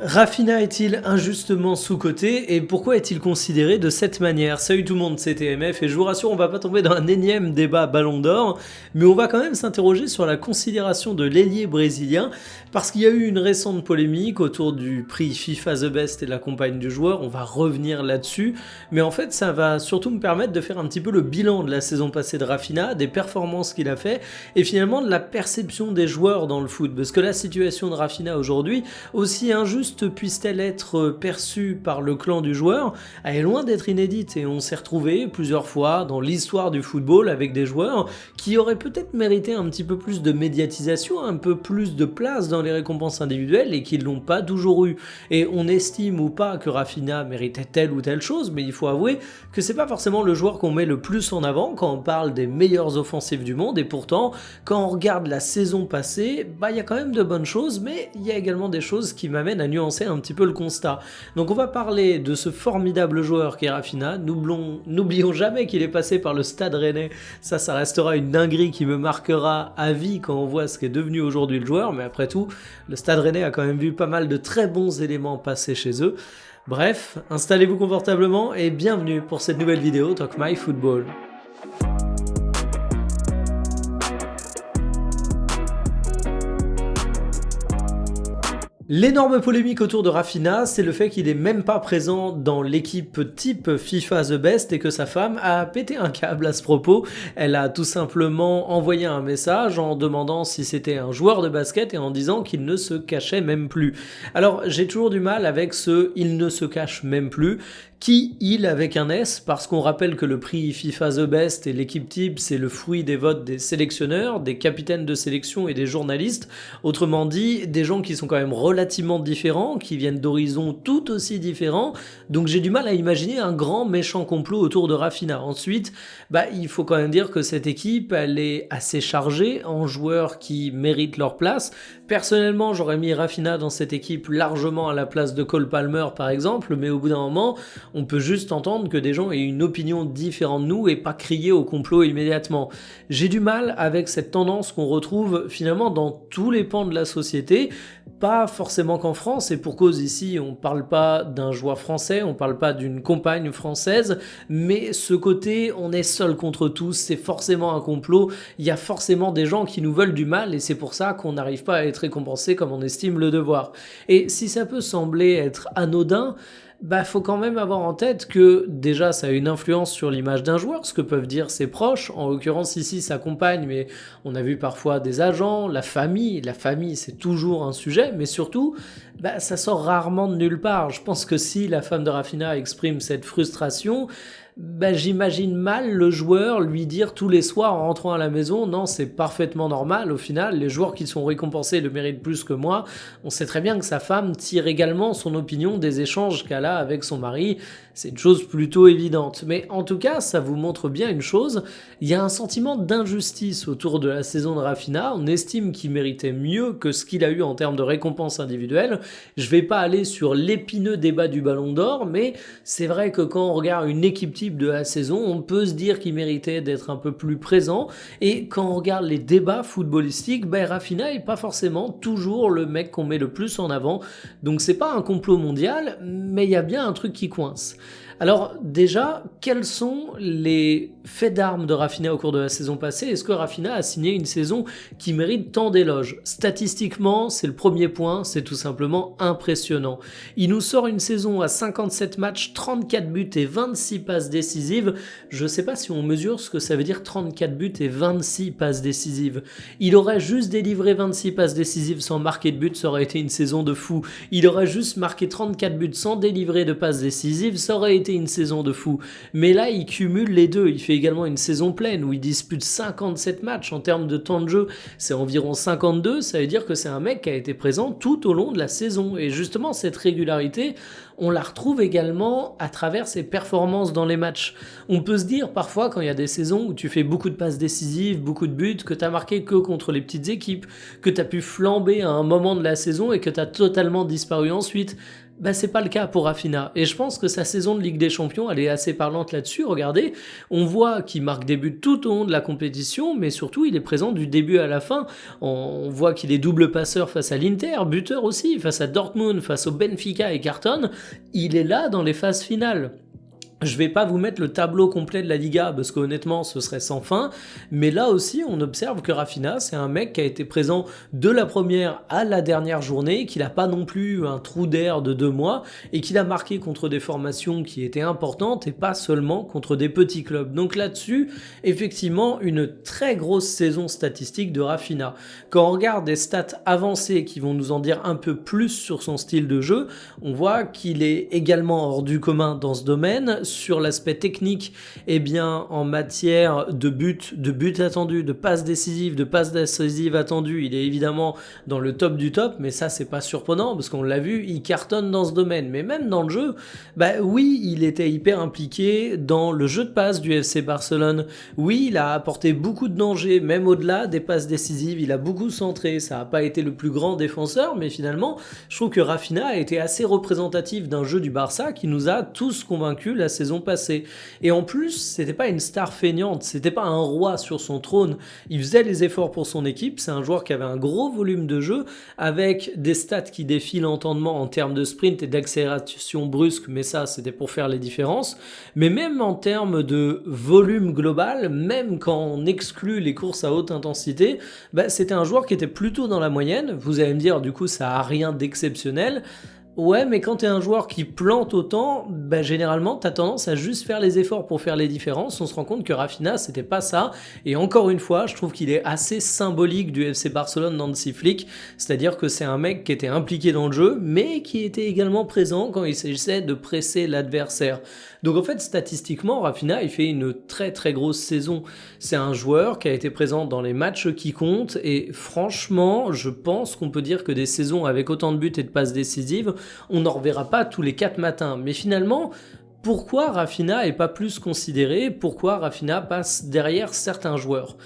Rafinha est-il injustement sous-coté et pourquoi est-il considéré de cette manière? Salut tout le monde, c'est TMF et je vous rassure, on va pas tomber dans un énième débat Ballon d'Or, mais on va quand même s'interroger sur la considération de l'ailier brésilien parce qu'il y a eu une récente polémique autour du prix FIFA The Best et de la compagne du joueur, on va revenir là-dessus, mais en fait ça va surtout me permettre de faire un petit peu le bilan de la saison passée de Rafinha, des performances qu'il a fait et finalement de la perception des joueurs dans le foot, parce que la situation de Rafinha aujourd'hui, aussi injuste puisse-t-elle être perçue par le clan du joueur, elle est loin d'être inédite et on s'est retrouvé plusieurs fois dans l'histoire du football avec des joueurs qui auraient peut-être mérité un petit peu plus de médiatisation, un peu plus de place dans les récompenses individuelles et qui ne l'ont pas toujours eu. Et on estime ou pas que Rafinha méritait telle ou telle chose, mais il faut avouer que c'est pas forcément le joueur qu'on met le plus en avant quand on parle des meilleures offensives du monde, et pourtant quand on regarde la saison passée, il y a quand même de bonnes choses, mais il y a également des choses qui m'amènent à nuancer un petit peu le constat. Donc on va parler de ce formidable joueur qu'est Rafinha. N'oublions jamais qu'il est passé par le Stade Rennais. Ça restera une dinguerie qui me marquera à vie quand on voit ce qu'est devenu aujourd'hui le joueur, mais après tout, le Stade Rennais a quand même vu pas mal de très bons éléments passer chez eux. Bref, installez-vous confortablement et bienvenue pour cette nouvelle vidéo Talk My Football. L'énorme polémique autour de Rafinha, c'est le fait qu'il est même pas présent dans l'équipe type FIFA The Best et que sa femme a pété un câble à ce propos. Elle a tout simplement envoyé un message en demandant si c'était un joueur de basket et en disant qu'il ne se cachait même plus. Alors j'ai toujours du mal avec ce « il ne se cache même plus ». Qui il avec un S, parce qu'on rappelle que le prix FIFA The Best et l'équipe type, c'est le fruit des votes des sélectionneurs, des capitaines de sélection et des journalistes. Autrement dit, des gens qui sont quand même relativement différents, qui viennent d'horizons tout aussi différents. Donc j'ai du mal à imaginer un grand méchant complot autour de Rafinha. Ensuite, il faut quand même dire que cette équipe, elle est assez chargée en joueurs qui méritent leur place. Personnellement, j'aurais mis Rafinha dans cette équipe largement à la place de Cole Palmer par exemple, mais au bout d'un moment, on peut juste entendre que des gens aient une opinion différente de nous et pas crier au complot immédiatement. J'ai du mal avec cette tendance qu'on retrouve finalement dans tous les pans de la société, pas forcément qu'en France, et pour cause ici on parle pas d'un joueur français, on parle pas d'une compagne française, mais ce côté on est seul contre tous, c'est forcément un complot, il y a forcément des gens qui nous veulent du mal et c'est pour ça qu'on n'arrive pas à être récompensé comme on estime le devoir. Et si ça peut sembler être anodin, faut quand même avoir en tête que déjà ça a une influence sur l'image d'un joueur, ce que peuvent dire ses proches, en l'occurrence ici sa compagne, mais on a vu parfois des agents, la famille c'est toujours un sujet, mais surtout ça sort rarement de nulle part. Je pense que si la femme de Rafinha exprime cette frustration, j'imagine mal le joueur lui dire tous les soirs en rentrant à la maison « Non, c'est parfaitement normal, au final, les joueurs qui sont récompensés le méritent plus que moi ». On sait très bien que sa femme tire également son opinion des échanges qu'elle a avec son mari, c'est une chose plutôt évidente. Mais en tout cas, ça vous montre bien une chose, il y a un sentiment d'injustice autour de la saison de Rafinha, on estime qu'il méritait mieux que ce qu'il a eu en termes de récompenses individuelles. Je vais pas aller sur l'épineux débat du Ballon d'Or, mais c'est vrai que quand on regarde une équipe type de la saison, on peut se dire qu'il méritait d'être un peu plus présent, et quand on regarde les débats footballistiques, Rafinha est pas forcément toujours le mec qu'on met le plus en avant, donc c'est pas un complot mondial, mais il y a bien un truc qui coince. Alors déjà, quels sont les faits d'armes de Rafinha au cours de la saison passée? Est-ce que Rafinha a signé une saison qui mérite tant d'éloges? Statistiquement, c'est le premier point, c'est tout simplement impressionnant. Il nous sort une saison à 57 matchs, 34 buts et 26 passes décisives. Je sais pas si on mesure ce que ça veut dire 34 buts et 26 passes décisives. Il aurait juste délivré 26 passes décisives sans marquer de but, ça aurait été une saison de fou. Il aurait juste marqué 34 buts sans délivrer de passes décisives, ça aurait été une saison de fou. Mais là, il cumule les deux. Il fait également une saison pleine où il dispute 57 matchs en termes de temps de jeu. C'est environ 52. Ça veut dire que c'est un mec qui a été présent tout au long de la saison. Et justement, cette régularité, on la retrouve également à travers ses performances dans les matchs. On peut se dire parfois quand il y a des saisons où tu fais beaucoup de passes décisives, beaucoup de buts, que tu as marqué que contre les petites équipes, que tu as pu flamber à un moment de la saison et que tu as totalement disparu ensuite. Bah, c'est pas le cas pour Rafinha. Et je pense que sa saison de Ligue des Champions, elle est assez parlante là-dessus. Regardez, on voit qu'il marque des buts tout au long de la compétition, mais surtout, il est présent du début à la fin. On voit qu'il est double passeur face à l'Inter, buteur aussi, face à Dortmund, face au Benfica et Carton. Il est là dans les phases finales. Je vais pas vous mettre le tableau complet de la Liga parce qu'honnêtement ce serait sans fin, mais là aussi on observe que Rafinha c'est un mec qui a été présent de la première à la dernière journée, qu'il a pas non plus un trou d'air de 2 mois et qu'il a marqué contre des formations qui étaient importantes et pas seulement contre des petits clubs. Donc là-dessus, effectivement une très grosse saison statistique de Rafinha. Quand on regarde des stats avancées qui vont nous en dire un peu plus sur son style de jeu, on voit qu'il est également hors du commun dans ce domaine. Sur l'aspect technique, eh bien, en matière de buts attendus, de passes décisives attendues, il est évidemment dans le top du top, mais ça, c'est pas surprenant, parce qu'on l'a vu, il cartonne dans ce domaine. Mais même dans le jeu, bah oui, il était hyper impliqué dans le jeu de passe du FC Barcelone. Oui, il a apporté beaucoup de danger, même au-delà des passes décisives, il a beaucoup centré, ça n'a pas été le plus grand défenseur, mais finalement, je trouve que Rafinha a été assez représentatif d'un jeu du Barça qui nous a tous convaincus la saison passée. Et en plus, c'était pas une star feignante, c'était pas un roi sur son trône. Il faisait les efforts pour son équipe, c'est un joueur qui avait un gros volume de jeu, avec des stats qui défient l'entendement en termes de sprint et d'accélération brusque, mais ça, c'était pour faire les différences. Mais même en termes de volume global, même quand on exclut les courses à haute intensité, bah, c'était un joueur qui était plutôt dans la moyenne. Vous allez me dire, du coup, ça a rien d'exceptionnel. Ouais, mais quand t'es un joueur qui plante autant, bah généralement t'as tendance à juste faire les efforts pour faire les différences. On se rend compte que Rafinha c'était pas ça. Et encore une fois, je trouve qu'il est assez symbolique du FC Barcelone d'Hansi Flick. C'est-à-dire que c'est un mec qui était impliqué dans le jeu, mais qui était également présent quand il s'agissait de presser l'adversaire. Donc en fait, statistiquement, Rafinha il fait une très très grosse saison. C'est un joueur qui a été présent dans les matchs qui comptent. Et franchement, je pense qu'on peut dire que des saisons avec autant de buts et de passes décisives, on n'en reverra pas tous les 4 matins. Mais finalement, pourquoi Rafinha est pas plus considéré? Pourquoi Rafinha passe derrière certains joueurs?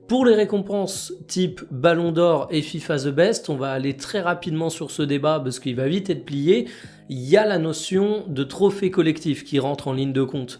Pour les récompenses type Ballon d'Or et FIFA The Best, on va aller très rapidement sur ce débat parce qu'il va vite être plié. Il y a la notion de trophée collectif qui rentre en ligne de compte.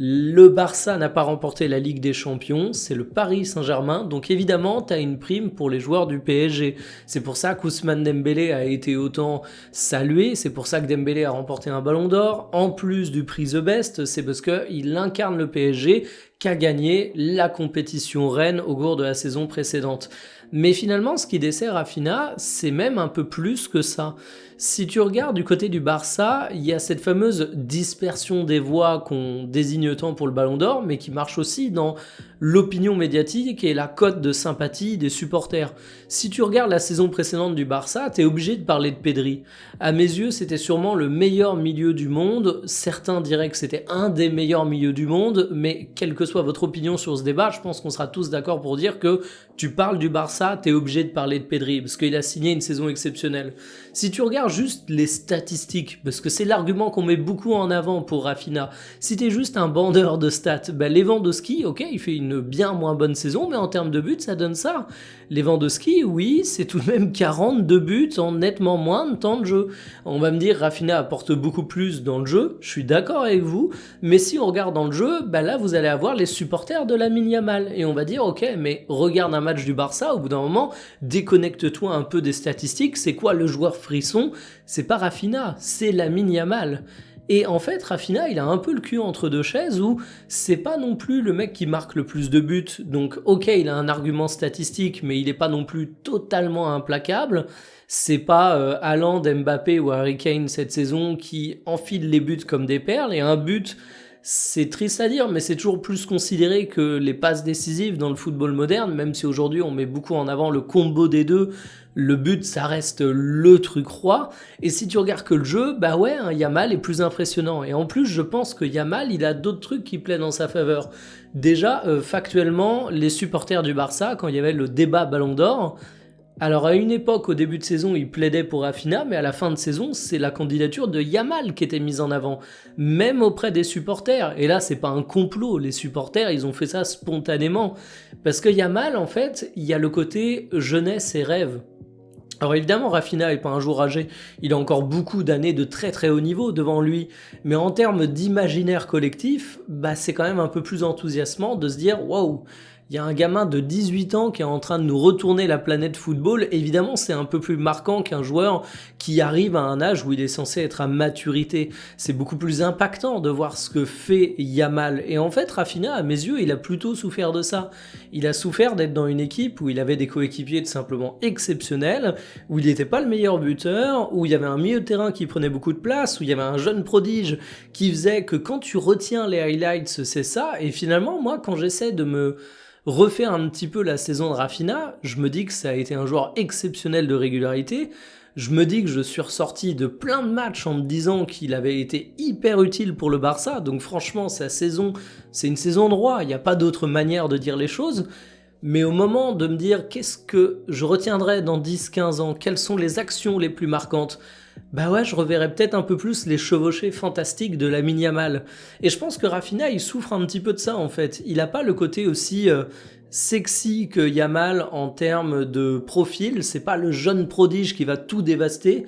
Le Barça n'a pas remporté la Ligue des Champions, c'est le Paris Saint-Germain, donc évidemment tu as une prime pour les joueurs du PSG. C'est pour ça qu'Ousmane Dembélé a été autant salué, c'est pour ça que Dembélé a remporté un Ballon d'Or, en plus du prix The Best, c'est parce qu'il incarne le PSG qu'a gagné la compétition reine au cours de la saison précédente. Mais finalement, ce qui dessert Rafinha, c'est même un peu plus que ça. Si tu regardes du côté du Barça, il y a cette fameuse dispersion des voix qu'on désigne tant pour le Ballon d'Or, mais qui marche aussi dans l'opinion médiatique et la cote de sympathie des supporters. Si tu regardes la saison précédente du Barça, t'es obligé de parler de Pedri. À mes yeux, c'était sûrement le meilleur milieu du monde. Certains diraient que c'était un des meilleurs milieux du monde, mais quelle que soit votre opinion sur ce débat, je pense qu'on sera tous d'accord pour dire que tu parles du Barça, t'es obligé de parler de Pedri, parce qu'il a signé une saison exceptionnelle. Si tu regardes juste les statistiques, parce que c'est l'argument qu'on met beaucoup en avant pour Rafinha, si t'es juste un bandeur de stats, Lewandowski, ok, il fait une bien moins bonne saison, mais en termes de buts, ça donne ça. Lewandowski, oui, c'est tout de même 42 buts en nettement moins de temps de jeu. On va me dire, Rafinha apporte beaucoup plus dans le jeu, je suis d'accord avec vous, mais si on regarde dans le jeu, là vous allez avoir les supporters de Lamine Yamal, et on va dire, ok, mais regarde un match du Barça, au bout d'un moment, déconnecte-toi un peu des statistiques, c'est quoi le joueur frisson? C'est pas Rafinha, c'est Lamine Yamal. Et en fait, Rafinha, il a un peu le cul entre deux chaises où c'est pas non plus le mec qui marque le plus de buts. Donc, ok, il a un argument statistique, mais il est pas non plus totalement implacable. C'est pas Haaland, Mbappé ou Harry Kane cette saison qui enfilent les buts comme des perles. Et un but, c'est triste à dire, mais c'est toujours plus considéré que les passes décisives dans le football moderne, même si aujourd'hui on met beaucoup en avant le combo des deux. Le but, ça reste le truc roi. Et si tu regardes que le jeu, Yamal est plus impressionnant. Et en plus, je pense que Yamal, il a d'autres trucs qui plaident en sa faveur. Déjà, factuellement, les supporters du Barça, quand il y avait le débat Ballon d'Or, Alors à une époque, au début de saison, il plaidait pour Rafinha, mais à la fin de saison, c'est la candidature de Yamal qui était mise en avant, même auprès des supporters. Et là, c'est pas un complot, les supporters, ils ont fait ça spontanément. Parce que Yamal, en fait, il y a le côté jeunesse et rêve. Alors évidemment, Rafinha est pas un joueur âgé, il a encore beaucoup d'années de très très haut niveau devant lui, mais en termes d'imaginaire collectif, bah c'est quand même un peu plus enthousiasmant de se dire waouh, il y a un gamin de 18 ans qui est en train de nous retourner la planète football. Évidemment, c'est un peu plus marquant qu'un joueur qui arrive à un âge où il est censé être à maturité. C'est beaucoup plus impactant de voir ce que fait Yamal. Et en fait, Rafinha, à mes yeux, il a plutôt souffert de ça. Il a souffert d'être dans une équipe où il avait des coéquipiers tout simplement exceptionnels, où il n'était pas le meilleur buteur, où il y avait un milieu de terrain qui prenait beaucoup de place, où il y avait un jeune prodige qui faisait que quand tu retiens les highlights, c'est ça. Et finalement, moi, quand j'essaie de me refaire un petit peu la saison de Rafinha, je me dis que ça a été un joueur exceptionnel de régularité. Je me dis que je suis ressorti de plein de matchs en me disant qu'il avait été hyper utile pour le Barça. Donc franchement, sa saison, c'est une saison de roi. Il n'y a pas d'autre manière de dire les choses. Mais au moment de me dire qu'est-ce que je retiendrai dans 10-15 ans, quelles sont les actions les plus marquantes, bah ouais, je reverrai peut-être un peu plus les chevauchées fantastiques de Lamine Yamal. Et je pense que Rafinha, il souffre un petit peu de ça en fait. Il n'a pas le côté aussi sexy que Yamal en termes de profil. C'est pas le jeune prodige qui va tout dévaster.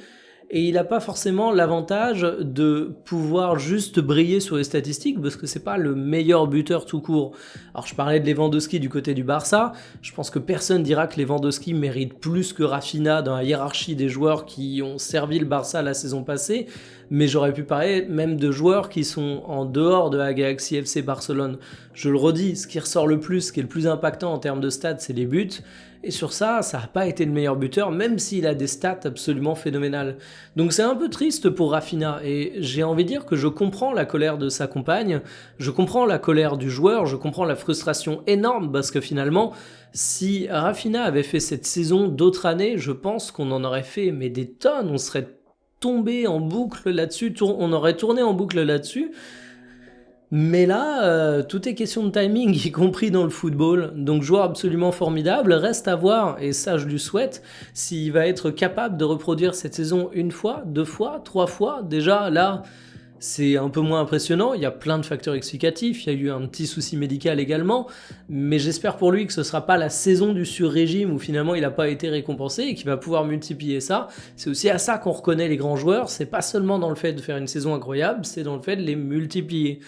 Et il n'a pas forcément l'avantage de pouvoir juste briller sur les statistiques parce que c'est pas le meilleur buteur tout court. Alors je parlais de Lewandowski du côté du Barça, je pense que personne dira que Lewandowski mérite plus que Rafinha dans la hiérarchie des joueurs qui ont servi le Barça la saison passée, mais j'aurais pu parler même de joueurs qui sont en dehors de la Galaxy FC Barcelone. Je le redis, ce qui ressort le plus, ce qui est le plus impactant en termes de stats, c'est les buts. Et sur ça, ça n'a pas été le meilleur buteur, même s'il a des stats absolument phénoménales. Donc c'est un peu triste pour Rafinha, et j'ai envie de dire que je comprends la colère de sa compagne, je comprends la colère du joueur, je comprends la frustration énorme, parce que finalement, si Rafinha avait fait cette saison d'autres années, je pense qu'on en aurait fait mais des tonnes, on serait tombé en boucle là-dessus, on aurait tourné en boucle là-dessus. Mais là, tout est question de timing, y compris dans le football. Donc joueur absolument formidable, reste à voir, et ça je lui souhaite, s'il va être capable de reproduire cette saison une fois, deux fois, trois fois. Déjà là, c'est un peu moins impressionnant, il y a plein de facteurs explicatifs, il y a eu un petit souci médical également, mais j'espère pour lui que ce sera pas la saison du sur-régime où finalement il n'a pas été récompensé et qu'il va pouvoir multiplier ça. C'est aussi à ça qu'on reconnaît les grands joueurs, c'est pas seulement dans le fait de faire une saison incroyable, c'est dans le fait de les multiplier.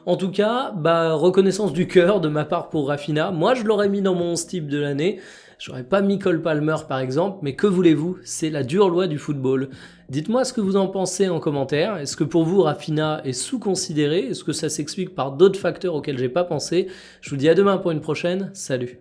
En tout cas, reconnaissance du cœur de ma part pour Rafinha. Moi, je l'aurais mis dans mon 11 type de l'année. J'aurais pas mis Cole Palmer par exemple, mais que voulez-vous, c'est la dure loi du football. Dites-moi ce que vous en pensez en commentaire. Est-ce que pour vous Rafinha est sous-considéré? Est-ce que ça s'explique par d'autres facteurs auxquels j'ai pas pensé? Je vous dis à demain pour une prochaine. Salut.